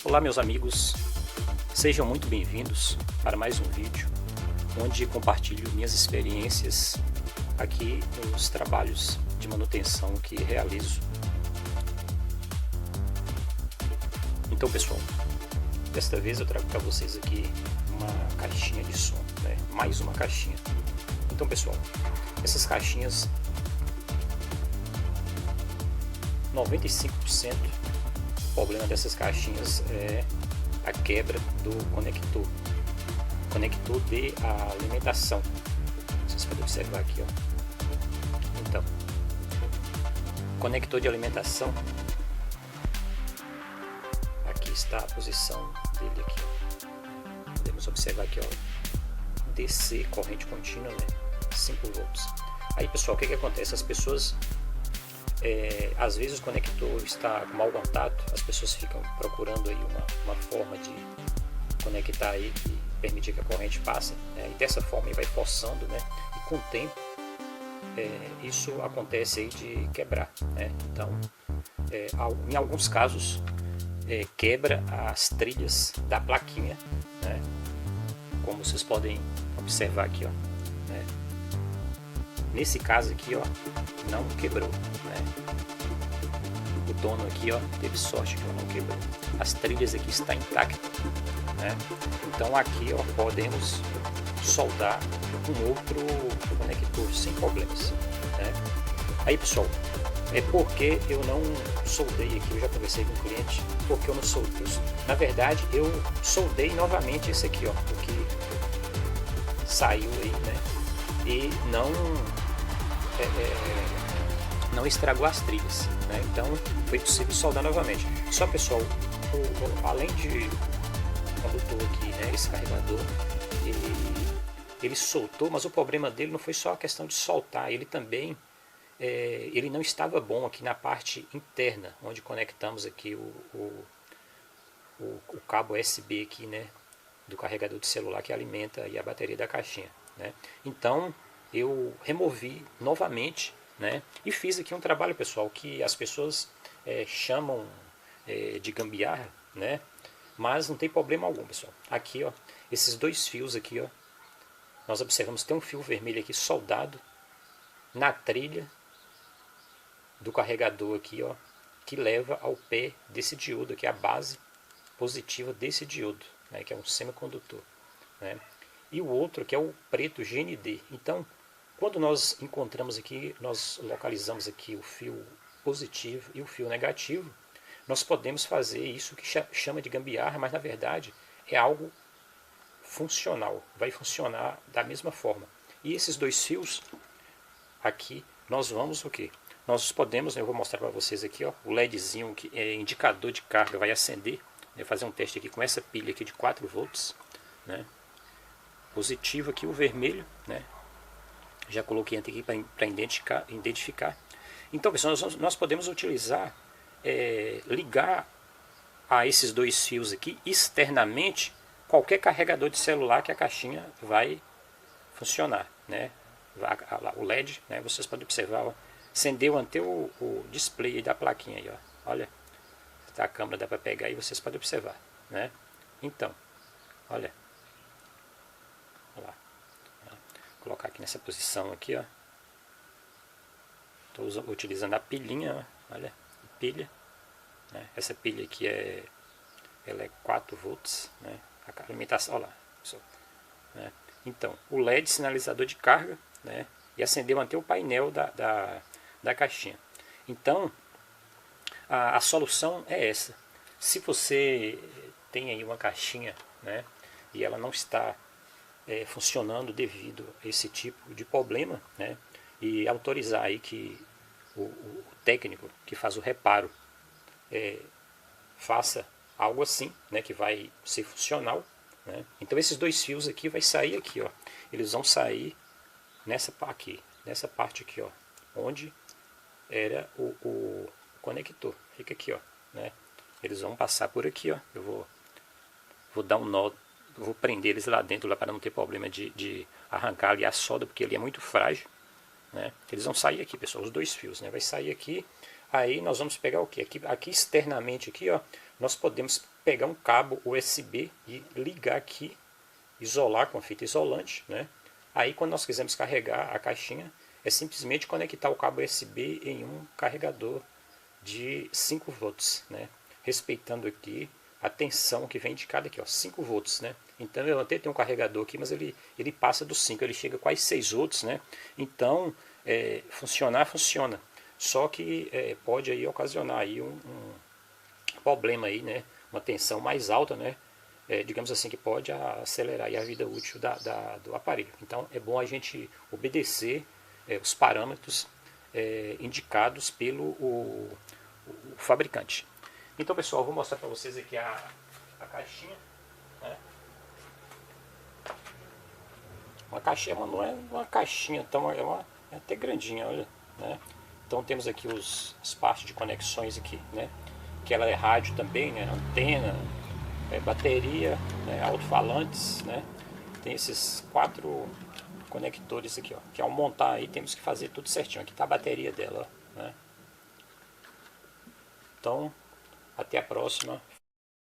Olá meus amigos, sejam muito bem-vindos para mais um vídeo onde compartilho minhas experiências aqui nos trabalhos de manutenção que realizo. Então pessoal, desta vez eu trago para vocês aqui uma caixinha de som, né? Mais uma caixinha. Então pessoal, essas caixinhas 95% o problema dessas caixinhas é a quebra do conector de alimentação. Vocês podem observar aqui, ó. Então, conector de alimentação, aqui está a posição dele aqui, ó. Podemos observar aqui, ó, DC, corrente contínua, né? 5 volts. Aí pessoal, o que acontece? As pessoas às vezes o conector está com mau contato, as pessoas ficam procurando aí uma forma de conectar aí que permitir que a corrente passe, né? E dessa forma ele vai forçando, né? E com o tempo isso acontece aí de quebrar, né? Então em alguns casos quebra as trilhas da plaquinha, né? Como vocês podem observar aqui, ó, né? Nesse caso aqui, ó, não quebrou, né? O dono aqui, ó, teve sorte que não quebrou. As trilhas aqui estão intactas, né? Então aqui, ó, podemos soldar um outro conector sem problemas, né? Aí pessoal, porque eu não soldei aqui, eu já conversei com o cliente, porque eu não soldei. Na verdade, eu soldei novamente esse aqui, ó, porque saiu aí, né? E não estragou as trilhas, né? Então foi possível soldar novamente. Só pessoal, além de condutor aqui, né, esse carregador, ele soltou, mas o problema dele não foi só a questão de soltar, ele também ele não estava bom aqui na parte interna, onde conectamos aqui o cabo USB aqui, né, do carregador de celular que alimenta aí a bateria da caixinha, né? Então eu removi novamente, né, e fiz aqui um trabalho pessoal que as pessoas chamam de gambiarra, né, mas não tem problema algum pessoal. Aqui, ó, esses dois fios aqui, ó, nós observamos que tem um fio vermelho aqui soldado na trilha do carregador aqui, ó, que leva ao pé desse diodo aqui, a base positiva desse diodo, né, que é um semicondutor, né? E o outro que é o preto GND. Então quando nós encontramos aqui, nós localizamos aqui o fio positivo e o fio negativo, nós podemos fazer isso que chama de gambiarra, mas na verdade é algo funcional, vai funcionar da mesma forma. E esses dois fios aqui, nós vamos o que? Nós podemos, eu vou mostrar para vocês aqui, ó, o LEDzinho que é indicador de carga, vai acender. Eu vou fazer um teste aqui com essa pilha aqui de 4 volts, né? Positivo aqui o vermelho, né? Já coloquei aqui para identificar. Então pessoal, nós podemos utilizar, ligar a esses dois fios aqui externamente qualquer carregador de celular que a caixinha vai funcionar, né? O LED, né? Vocês podem observar, ó, acendeu até o display da plaquinha aí, ó. Olha, a câmera dá para pegar e vocês podem observar, né? Então, olha. Olha lá. Vou colocar aqui nessa posição aqui, ó. Estou utilizando a pilhinha, ó. Olha, pilha, né? Essa pilha aqui ela é 4 volts, né? A alimentação, olha lá, pessoal, né? Então, o LED sinalizador de carga, né? E acendeu até o painel da caixinha. Então, a solução é essa. Se você tem aí uma caixinha, né, e ela não está funcionando devido a esse tipo de problema, né, e autorizar aí que o técnico que faz o reparo faça algo assim, né, que vai ser funcional, né. Então esses dois fios aqui vai sair aqui, ó, eles vão sair nessa parte aqui, ó, onde era o conector, fica aqui, ó, né. Eles vão passar por aqui, ó. Eu vou dar um nó Eu vou prender eles lá dentro lá para não ter problema de arrancar ali a solda, porque ele é muito frágil, né? Eles vão sair aqui, pessoal, os dois fios, né? Vai sair aqui. Aí nós vamos pegar o que? Aqui externamente aqui, ó, nós podemos pegar um cabo USB e ligar aqui, isolar com a fita isolante, né? Aí quando nós quisermos carregar a caixinha, é simplesmente conectar o cabo USB em um carregador de 5 volts, né? Respeitando aqui a tensão que vem indicada aqui, ó, 5 volts, né? Então eu até tenho um carregador aqui, mas ele passa dos 5, ele chega quase 6 volts, né? Então, funciona. Só que pode aí ocasionar aí um problema aí, né? Uma tensão mais alta, né? Digamos assim, que pode acelerar aí a vida útil do aparelho. Então é bom a gente obedecer os parâmetros indicados pelo o fabricante. Então, pessoal, eu vou mostrar para vocês aqui a caixinha, né? Uma caixinha, não é uma caixinha, então é até grandinha, olha, né? Então temos aqui as partes de conexões aqui, né? Que ela é rádio também, né? Antena, bateria, né? Alto-falantes, né? Tem esses 4 conectores aqui, ó. Que ao montar aí temos que fazer tudo certinho. Aqui está a bateria dela, ó, né? Então, até a próxima.